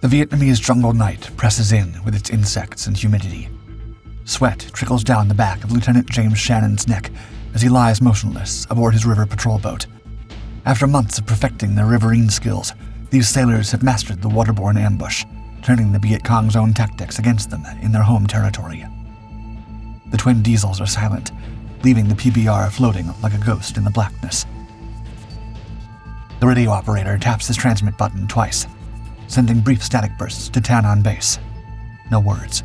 The Vietnamese jungle night presses in with its insects and humidity. Sweat trickles down the back of Lieutenant James Shannon's neck as he lies motionless aboard his river patrol boat. After months of perfecting their riverine skills, these sailors have mastered the waterborne ambush, turning the Viet Cong's own tactics against them in their home territory. The twin diesels are silent, leaving the PBR floating like a ghost in the blackness. The radio operator taps his transmit button twice, sending brief static bursts to Tan on base. No words.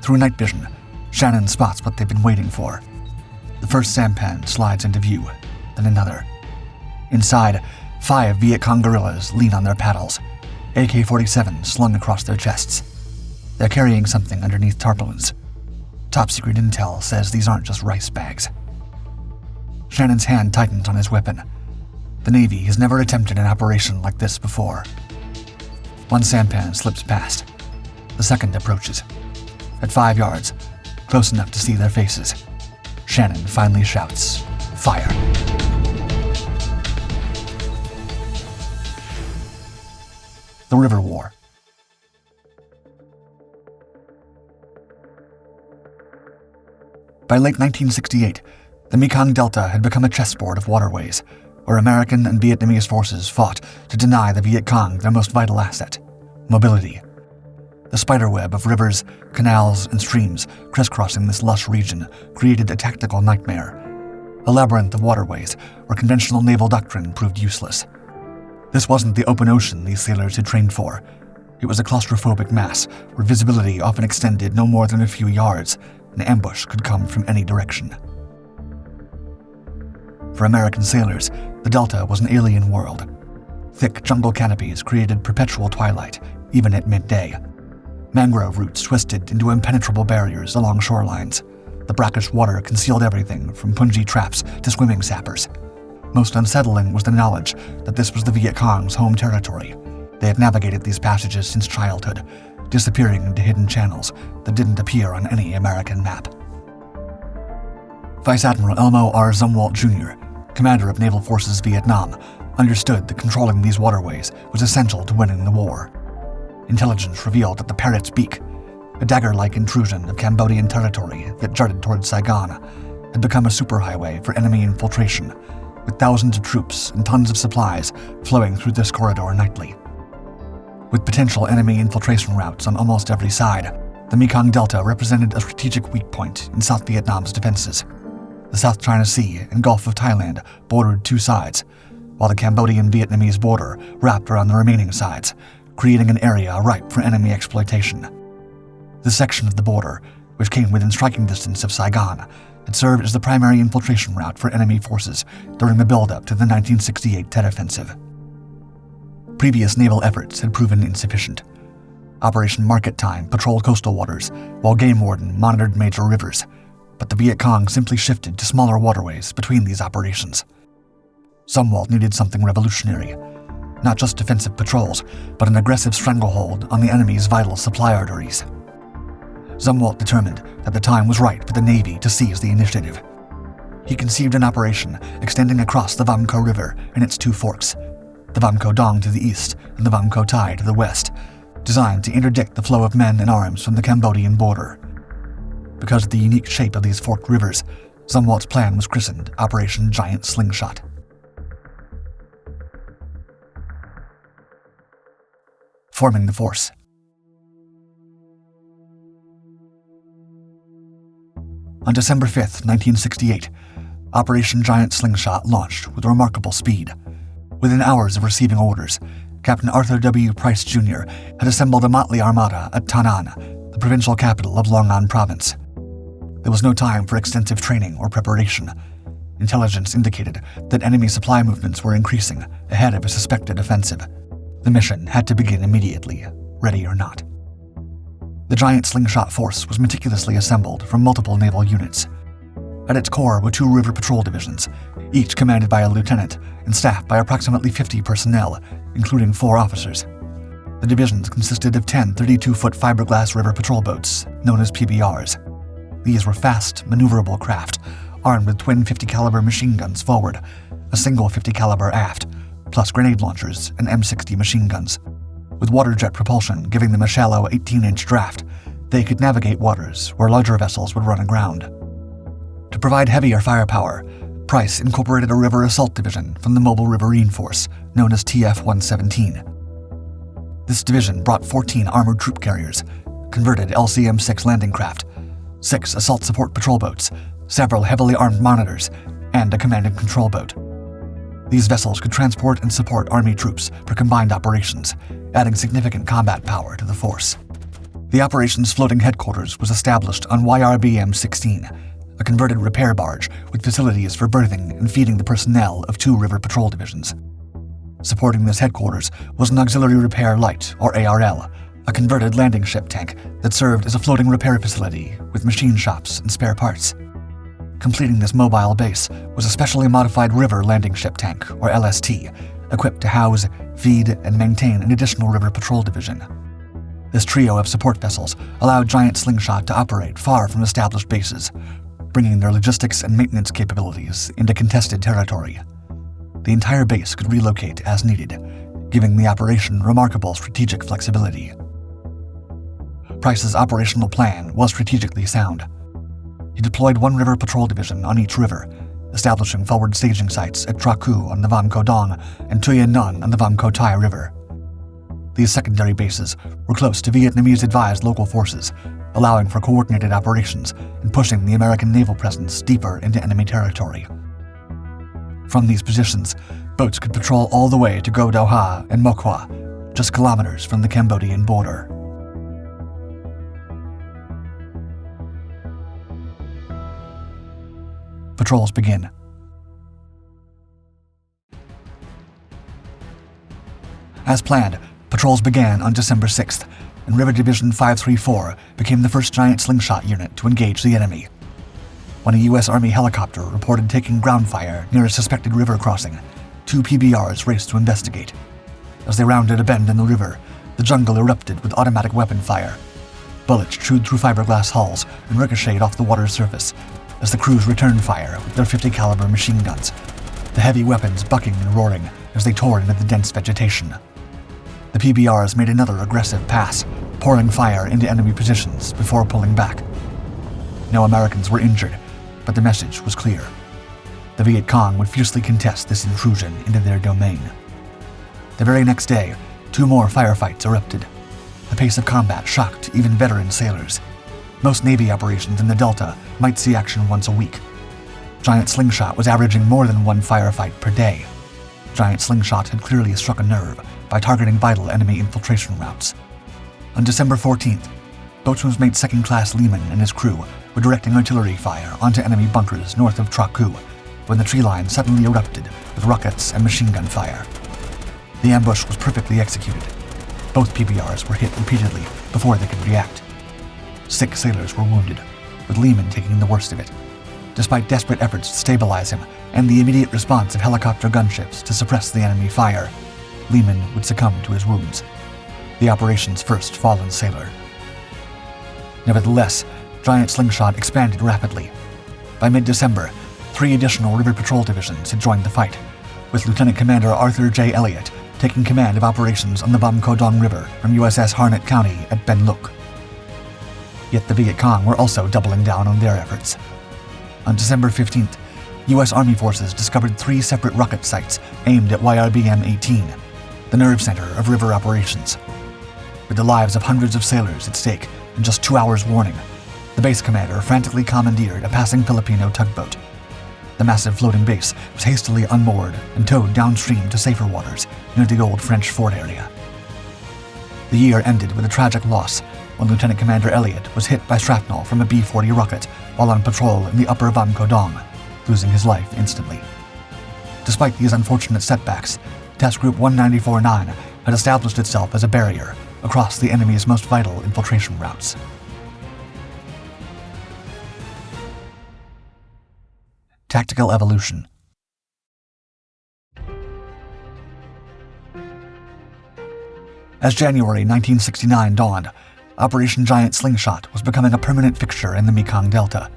Through night vision, Shannon spots what they've been waiting for. The first sampan slides into view, then another. Inside, 5 Viet Cong guerrillas lean on their paddles, AK-47 slung across their chests. They're carrying something underneath tarpaulins. Top-secret intel says these aren't just rice bags. Shannon's hand tightens on his weapon. The Navy has never attempted an operation like this before. One sampan slips past. The second approaches. At 5 yards, close enough to see their faces, Shannon finally shouts, "Fire!" The River War. By late 1968, the Mekong Delta had become a chessboard of waterways, where American and Vietnamese forces fought to deny the Viet Cong their most vital asset, mobility. The spiderweb of rivers, canals, and streams crisscrossing this lush region created a tactical nightmare, a labyrinth of waterways where conventional naval doctrine proved useless. This wasn't the open ocean these sailors had trained for. It was a claustrophobic mass where visibility often extended no more than a few yards, and ambush could come from any direction. For American sailors, the Delta was an alien world. Thick jungle canopies created perpetual twilight, even at midday. Mangrove roots twisted into impenetrable barriers along shorelines. The brackish water concealed everything from punji traps to swimming sappers. Most unsettling was the knowledge that this was the Viet Cong's home territory. They had navigated these passages since childhood, disappearing into hidden channels that didn't appear on any American map. Vice Admiral Elmo R. Zumwalt Jr., commander of Naval Forces Vietnam, understood that controlling these waterways was essential to winning the war. Intelligence revealed that the Parrot's Beak, a dagger-like intrusion of Cambodian territory that jutted towards Saigon, had become a superhighway for enemy infiltration, with thousands of troops and tons of supplies flowing through this corridor nightly. With potential enemy infiltration routes on almost every side, the Mekong Delta represented a strategic weak point in South Vietnam's defenses. The South China Sea and Gulf of Thailand bordered two sides, while the Cambodian-Vietnamese border wrapped around the remaining sides, creating an area ripe for enemy exploitation. This section of the border, which came within striking distance of Saigon, had served as the primary infiltration route for enemy forces during the build-up to the 1968 Tet Offensive. Previous naval efforts had proven insufficient. Operation Market Time patrolled coastal waters, while Game Warden monitored major rivers, but the Viet Cong simply shifted to smaller waterways between these operations. Zumwalt needed something revolutionary, not just defensive patrols, but an aggressive stranglehold on the enemy's vital supply arteries. Zumwalt determined that the time was right for the Navy to seize the initiative. He conceived an operation extending across the Vam Co River and its two forks, the Vam Co Dong to the east and the Vam Co Tai to the west, designed to interdict the flow of men and arms from the Cambodian border. Because of the unique shape of these forked rivers, Zumwalt's plan was christened Operation Giant Slingshot. Forming the force. On December 5, 1968, Operation Giant Slingshot launched with remarkable speed. Within hours of receiving orders, Captain Arthur W. Price Jr. had assembled a motley armada at Ta Nan, the provincial capital of Long An Province. There was no time for extensive training or preparation. Intelligence indicated that enemy supply movements were increasing ahead of a suspected offensive. The mission had to begin immediately, ready or not. The Giant Slingshot force was meticulously assembled from multiple naval units. At its core were 2 river patrol divisions, each commanded by a lieutenant and staffed by approximately 50 personnel, including 4 officers. The divisions consisted of 10 32-foot fiberglass river patrol boats, known as PBRs. These were fast, maneuverable craft, armed with twin 50-caliber machine guns forward, a single 50-caliber aft, plus grenade launchers and M60 machine guns. With water jet propulsion giving them a shallow 18-inch draft, they could navigate waters where larger vessels would run aground. To provide heavier firepower, Price incorporated a river assault division from the Mobile Riverine Force, known as TF-117. This division brought 14 armored troop carriers, converted LCM-6 landing craft, 6 assault support patrol boats, several heavily armed monitors, and a command and control boat. These vessels could transport and support Army troops for combined operations, adding significant combat power to the force. The operations floating headquarters was established on YRBM-16, a converted repair barge with facilities for berthing and feeding the personnel of 2 river patrol divisions. Supporting this headquarters was an auxiliary repair light, or ARL, a converted landing ship tank that served as a floating repair facility with machine shops and spare parts. Completing this mobile base was a specially modified river landing ship tank, or LST, equipped to house, feed, and maintain an additional river patrol division. This trio of support vessels allowed Giant Slingshot to operate far from established bases, bringing their logistics and maintenance capabilities into contested territory. The entire base could relocate as needed, giving the operation remarkable strategic flexibility. Price's operational plan was strategically sound. He deployed 1 river patrol division on each river, establishing forward staging sites at Tra Cu on the Vam Co Dong and Tuy Nun on the Vam Co Tai River. These secondary bases were close to Vietnamese-advised local forces, allowing for coordinated operations and pushing the American naval presence deeper into enemy territory. From these positions, boats could patrol all the way to Go Dao Ha and Moc Hoa, just kilometers from the Cambodian border. Patrols begin. As planned, patrols began on December 6th, and River Division 534 became the first Giant Slingshot unit to engage the enemy. When a U.S. Army helicopter reported taking ground fire near a suspected river crossing, 2 PBRs raced to investigate. As they rounded a bend in the river, the jungle erupted with automatic weapon fire. Bullets chewed through fiberglass hulls and ricocheted off the water's surface as the crews returned fire with their .50 caliber machine guns, the heavy weapons bucking and roaring as they tore into the dense vegetation. The PBRs made another aggressive pass, pouring fire into enemy positions before pulling back. No Americans were injured, but the message was clear. The Viet Cong would fiercely contest this intrusion into their domain. The very next day, 2 more firefights erupted. The pace of combat shocked even veteran sailors. Most Navy operations in the Delta might see action once a week. Giant Slingshot was averaging more than 1 firefight per day. Giant Slingshot had clearly struck a nerve by targeting vital enemy infiltration routes. On December 14th, Boatswain's Mate 2nd Class Lehman and his crew were directing artillery fire onto enemy bunkers north of Tra Cu when the tree line suddenly erupted with rockets and machine gun fire. The ambush was perfectly executed. Both PBRs were hit repeatedly before they could react. 6 sailors were wounded, with Lehman taking the worst of it. Despite desperate efforts to stabilize him and the immediate response of helicopter gunships to suppress the enemy fire, Lehman would succumb to his wounds, the operation's first fallen sailor. Nevertheless, Giant Slingshot expanded rapidly. By mid-December, 3 additional river patrol divisions had joined the fight, with Lieutenant Commander Arthur J. Elliott taking command of operations on the Vam Co Dong River from USS Harnett County at Ben Luc. Yet the Viet Cong were also doubling down on their efforts. On December 15th, U.S. Army forces discovered 3 separate rocket sites aimed at YRBM-18, the nerve center of river operations. With the lives of hundreds of sailors at stake and just 2 hours' warning, the base commander frantically commandeered a passing Filipino tugboat. The massive floating base was hastily unmoored and towed downstream to safer waters near the old French fort area. The year ended with a tragic loss when Lieutenant Commander Elliott was hit by shrapnel from a B-40 rocket while on patrol in the upper Vam Co Dong, losing his life instantly. Despite these unfortunate setbacks, Task Group 194-9 had established itself as a barrier across the enemy's most vital infiltration routes. Tactical evolution. As January 1969 dawned, Operation Giant Slingshot was becoming a permanent fixture in the Mekong Delta.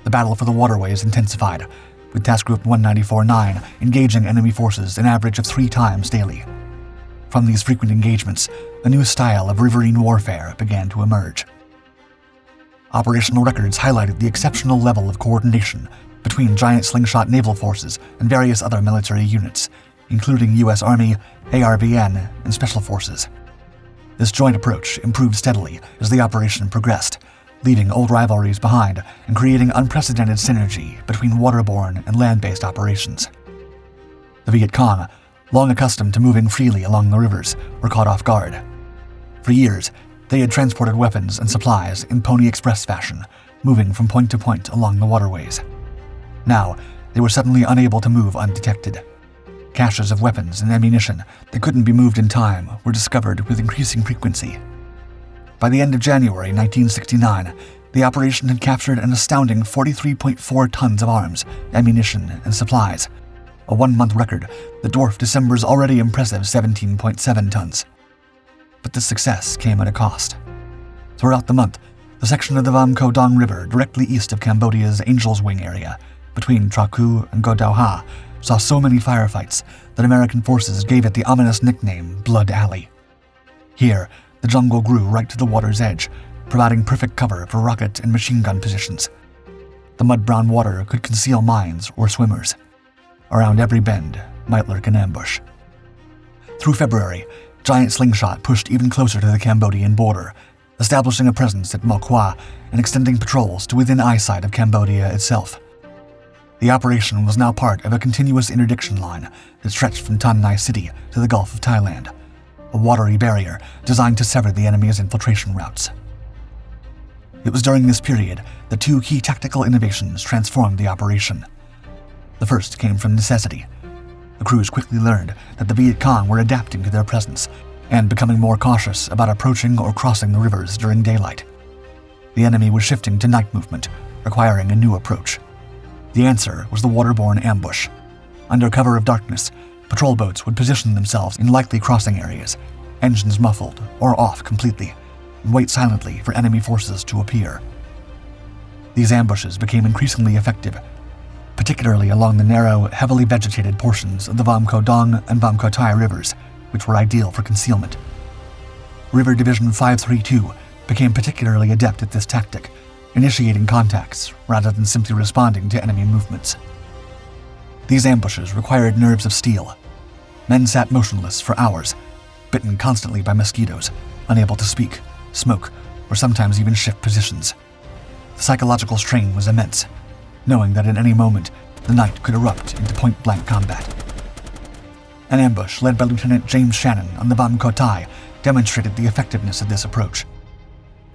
The battle for the waterways intensified, with Task Group 194-9 engaging enemy forces an average of 3 times daily. From these frequent engagements, a new style of riverine warfare began to emerge. Operational records highlighted the exceptional level of coordination between giant slingshot naval forces and various other military units, including U.S. Army, ARVN, and Special Forces. This joint approach improved steadily as the operation progressed, leaving old rivalries behind and creating unprecedented synergy between waterborne and land-based operations. The Viet Cong, long accustomed to moving freely along the rivers, were caught off guard. For years, they had transported weapons and supplies in Pony Express fashion, moving from point to point along the waterways. Now, they were suddenly unable to move undetected. Caches of weapons and ammunition that couldn't be moved in time were discovered with increasing frequency. By the end of January 1969, the operation had captured an astounding 43.4 tons of arms, ammunition, and supplies, a one-month record that dwarfed December's already impressive 17.7 tons. But this success came at a cost. Throughout the month, the section of the Vam Co Dong River directly east of Cambodia's Angel's Wing area, between Tra Cu and Go Dao Ha, saw so many firefights that American forces gave it the ominous nickname Blood Alley. Here, the jungle grew right to the water's edge, providing perfect cover for rocket and machine gun positions. The mud-brown water could conceal mines or swimmers. Around every bend might lurk an ambush. Through February, giant Slingshot pushed even closer to the Cambodian border, establishing a presence at Mo Qua and extending patrols to within eyesight of Cambodia itself. The operation was now part of a continuous interdiction line that stretched from Tan Nai City to the Gulf of Thailand, a watery barrier designed to sever the enemy's infiltration routes. It was during this period that two key tactical innovations transformed the operation. The first came from necessity. The crews quickly learned that the Viet Cong were adapting to their presence and becoming more cautious about approaching or crossing the rivers during daylight. The enemy was shifting to night movement, requiring a new approach. The answer was the waterborne ambush. Under cover of darkness, patrol boats would position themselves in likely crossing areas, engines muffled or off completely, and wait silently for enemy forces to appear. These ambushes became increasingly effective, particularly along the narrow, heavily vegetated portions of the Vam Co Dong and Vam Co Tai rivers, which were ideal for concealment. River Division 532 became particularly adept at this tactic, initiating contacts rather than simply responding to enemy movements. These ambushes required nerves of steel. Men sat motionless for hours, bitten constantly by mosquitoes, unable to speak, smoke, or sometimes even shift positions. The psychological strain was immense, knowing that at any moment the night could erupt into point-blank combat. An ambush led by Lieutenant James Shannon on the Vam Co Tai demonstrated the effectiveness of this approach.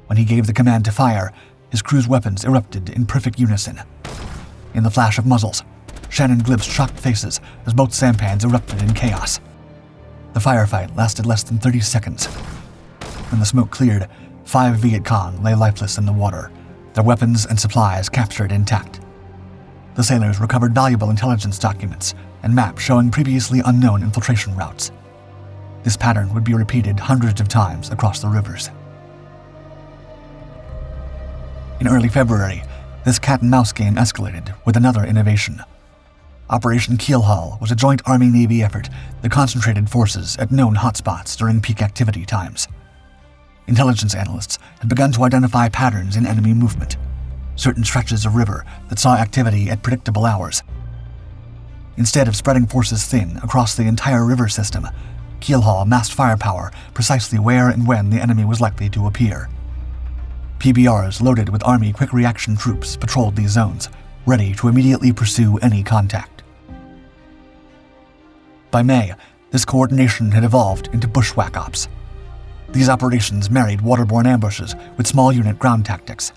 When he gave the command to fire, his crew's weapons erupted in perfect unison. In the flash of muzzles, Shannon glimpsed shocked faces as both sampans erupted in chaos. The firefight lasted less than 30 seconds. When the smoke cleared, 5 Viet Cong lay lifeless in the water, their weapons and supplies captured intact. The sailors recovered valuable intelligence documents and maps showing previously unknown infiltration routes. This pattern would be repeated hundreds of times across the rivers. In early February, this cat-and-mouse game escalated with another innovation. Operation Keelhaul was a joint Army-Navy effort that concentrated forces at known hotspots during peak activity times. Intelligence analysts had begun to identify patterns in enemy movement, certain stretches of river that saw activity at predictable hours. Instead of spreading forces thin across the entire river system, Keelhaul massed firepower precisely where and when the enemy was likely to appear. PBRs loaded with Army quick reaction troops patrolled these zones, ready to immediately pursue any contact. By May, this coordination had evolved into bushwhack ops. These operations married waterborne ambushes with small unit ground tactics.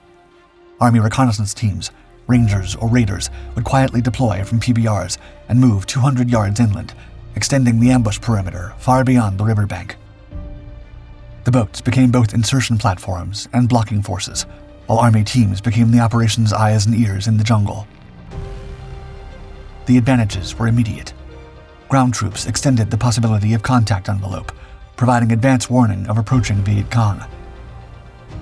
Army reconnaissance teams, rangers or raiders, would quietly deploy from PBRs and move 200 yards inland, extending the ambush perimeter far beyond the riverbank. The boats became both insertion platforms and blocking forces, while Army teams became the operation's eyes and ears in the jungle. The advantages were immediate. Ground troops extended the possibility of contact envelope, providing advance warning of approaching Viet Cong.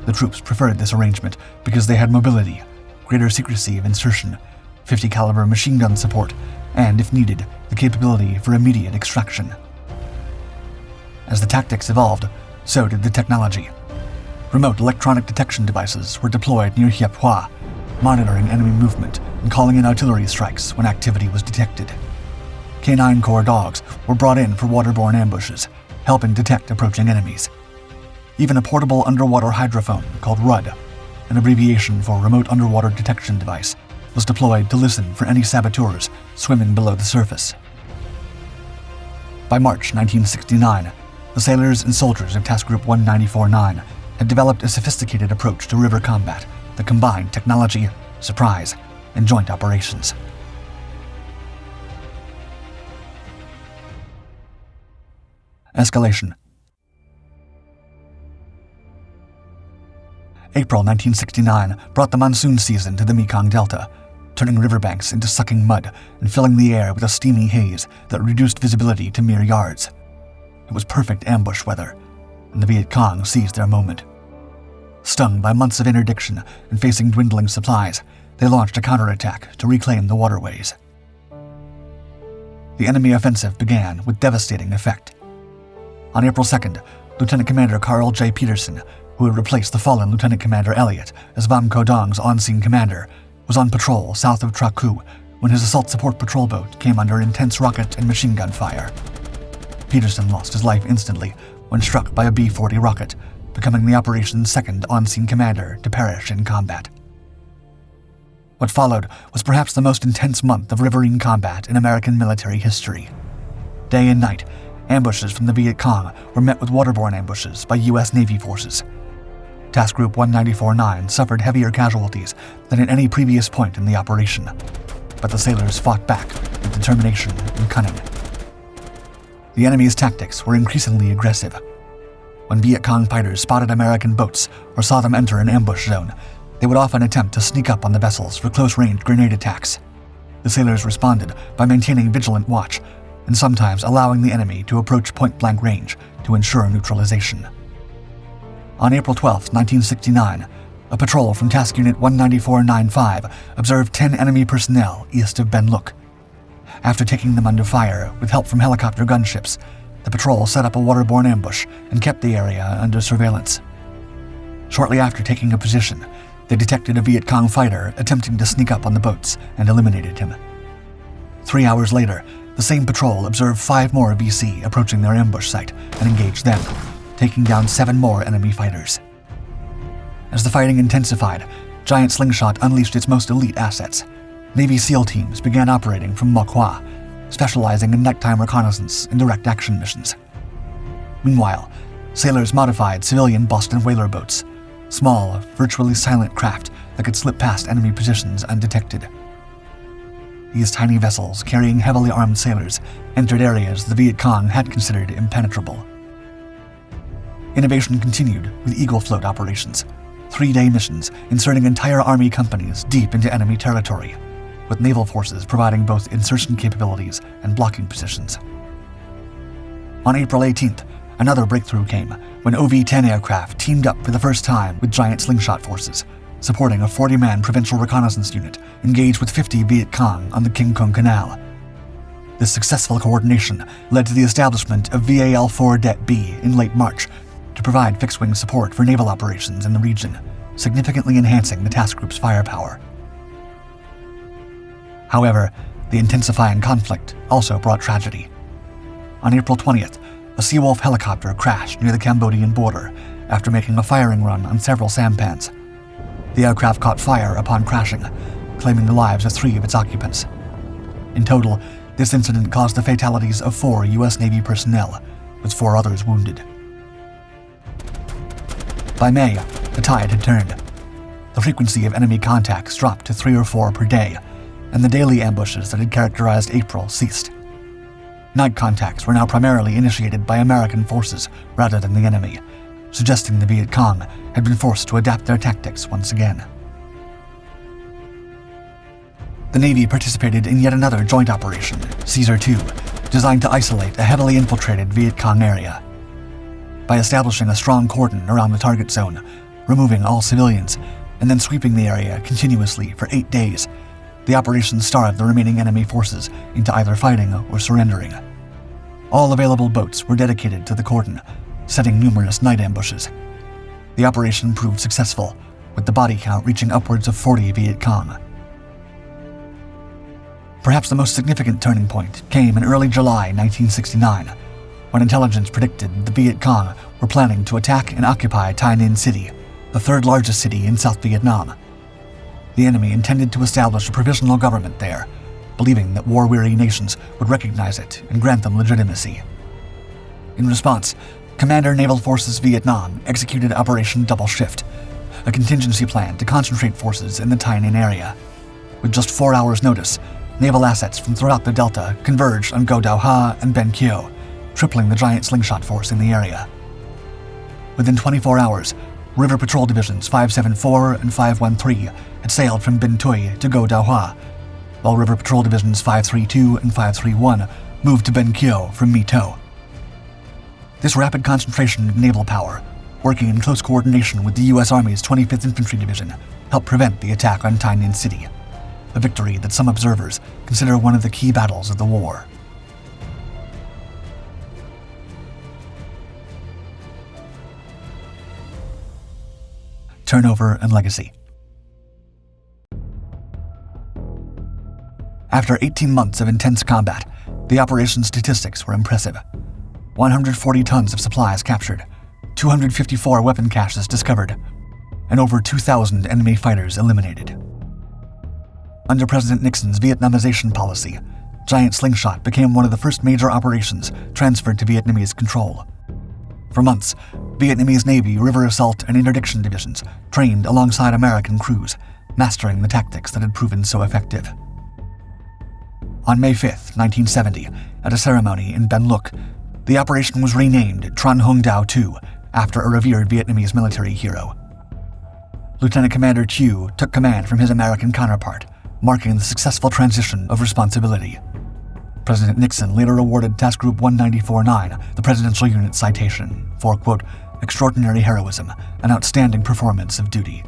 The troops preferred this arrangement because they had mobility, greater secrecy of insertion, 50 caliber machine gun support, and, if needed, the capability for immediate extraction. As the tactics evolved, so did the technology. Remote electronic detection devices were deployed near Hiep Hoa, monitoring enemy movement and calling in artillery strikes when activity was detected. K-9 Corps dogs were brought in for waterborne ambushes, helping detect approaching enemies. Even a portable underwater hydrophone called RUD, an abbreviation for Remote Underwater Detection Device, was deployed to listen for any saboteurs swimming below the surface. By March 1969, the sailors and soldiers of Task Group 194-9 had developed a sophisticated approach to river combat that combined technology, surprise, and joint operations. Escalation. April 1969 brought the monsoon season to the Mekong Delta, turning riverbanks into sucking mud and filling the air with a steamy haze that reduced visibility to mere yards. It was perfect ambush weather, and the Viet Cong seized their moment. Stung by months of interdiction and facing dwindling supplies, they launched a counterattack to reclaim the waterways. The enemy offensive began with devastating effect. On April 2nd, Lieutenant Commander Carl J. Peterson, who had replaced the fallen Lieutenant Commander Elliott as Vam Co Dong's on-scene commander, was on patrol south of Tra Cu when his assault support patrol boat came under intense rocket and machine gun fire. Peterson lost his life instantly when struck by a B-40 rocket, becoming the operation's second on-scene commander to perish in combat. What followed was perhaps the most intense month of riverine combat in American military history. Day and night, ambushes from the Viet Cong were met with waterborne ambushes by U.S. Navy forces. Task Group 194-9 suffered heavier casualties than at any previous point in the operation, but the sailors fought back with determination and cunning. The enemy's tactics were increasingly aggressive. When Viet Cong fighters spotted American boats or saw them enter an ambush zone, they would often attempt to sneak up on the vessels for close-range grenade attacks. The sailors responded by maintaining vigilant watch and sometimes allowing the enemy to approach point-blank range to ensure neutralization. On April 12, 1969, a patrol from Task Unit 194-95 observed 10 enemy personnel east of Ben Luk. After taking them under fire with help from helicopter gunships, the patrol set up a waterborne ambush and kept the area under surveillance. Shortly after taking a position, they detected a Viet Cong fighter attempting to sneak up on the boats and eliminated him. 3 hours later, the same patrol observed 5 more VC approaching their ambush site and engaged them, taking down 7 more enemy fighters. As the fighting intensified, Giant Slingshot unleashed its most elite assets. Navy SEAL teams began operating from Mok Hua, specializing in nighttime reconnaissance and direct action missions. Meanwhile, sailors modified civilian Boston whaler boats, small, virtually silent craft that could slip past enemy positions undetected. These tiny vessels, carrying heavily armed sailors, entered areas the Viet Cong had considered impenetrable. Innovation continued with Eagle Float operations, 3-day missions inserting entire army companies deep into enemy territory, with naval forces providing both insertion capabilities and blocking positions. On April 18th, another breakthrough came when OV-10 aircraft teamed up for the first time with Giant Slingshot forces, supporting a 40-man provincial reconnaissance unit engaged with 50 Viet Cong on the King Kong Canal. This successful coordination led to the establishment of VAL-4-B in late March to provide fixed-wing support for naval operations in the region, significantly enhancing the task group's firepower. However, the intensifying conflict also brought tragedy. On April 20th, a Seawolf helicopter crashed near the Cambodian border after making a firing run on several sampans. The aircraft caught fire upon crashing, claiming the lives of 3 of its occupants. In total, this incident caused the fatalities of 4 U.S. Navy personnel, with 4 others wounded. By May, the tide had turned. The frequency of enemy contacts dropped to 3 or 4 per day, and the daily ambushes that had characterized April ceased. Night contacts were now primarily initiated by American forces rather than the enemy, suggesting the Viet Cong had been forced to adapt their tactics once again. The Navy participated in yet another joint operation, Caesar II, designed to isolate a heavily infiltrated Viet Cong area. By establishing a strong cordon around the target zone, removing all civilians, and then sweeping the area continuously for 8 days, the operation starved the remaining enemy forces into either fighting or surrendering. All available boats were dedicated to the cordon, setting numerous night ambushes. The operation proved successful, with the body count reaching upwards of 40 Viet Cong. Perhaps the most significant turning point came in early July 1969, when intelligence predicted the Viet Cong were planning to attack and occupy Tay Ninh City, the third largest city in South Vietnam. The enemy intended to establish a provisional government there, believing that war-weary nations would recognize it and grant them legitimacy. In response, Commander Naval Forces Vietnam executed Operation Double Shift, a contingency plan to concentrate forces in the Tay Ninh area. With just 4 hours' notice, naval assets from throughout the Delta converged on Go Dao Ha and Ben Kyo, tripling the giant Slingshot force in the area. Within 24 hours, River Patrol Divisions 574 and 513 had sailed from Binh Thuy to Go Dao Ha, while River Patrol Divisions 532 and 531 moved to Ben Kyo from My To. This rapid concentration of naval power, working in close coordination with the U.S. Army's 25th Infantry Division, helped prevent the attack on Tay Ninh City, a victory that some observers consider one of the key battles of the war. Turnover and legacy. After 18 months of intense combat, the operation's statistics were impressive. 140 tons of supplies captured, 254 weapon caches discovered, and over 2,000 enemy fighters eliminated. Under President Nixon's Vietnamization policy, Giant Slingshot became one of the first major operations transferred to Vietnamese control. For months, Vietnamese Navy river assault and interdiction divisions trained alongside American crews, mastering the tactics that had proven so effective. On May 5, 1970, at a ceremony in Ben Loc, the operation was renamed Tran Hung Dao II after a revered Vietnamese military hero. Lieutenant Commander Thieu took command from his American counterpart, marking the successful transition of responsibility. President Nixon later awarded Task Group 194-9 the Presidential Unit Citation for, quote, extraordinary heroism and outstanding performance of duty.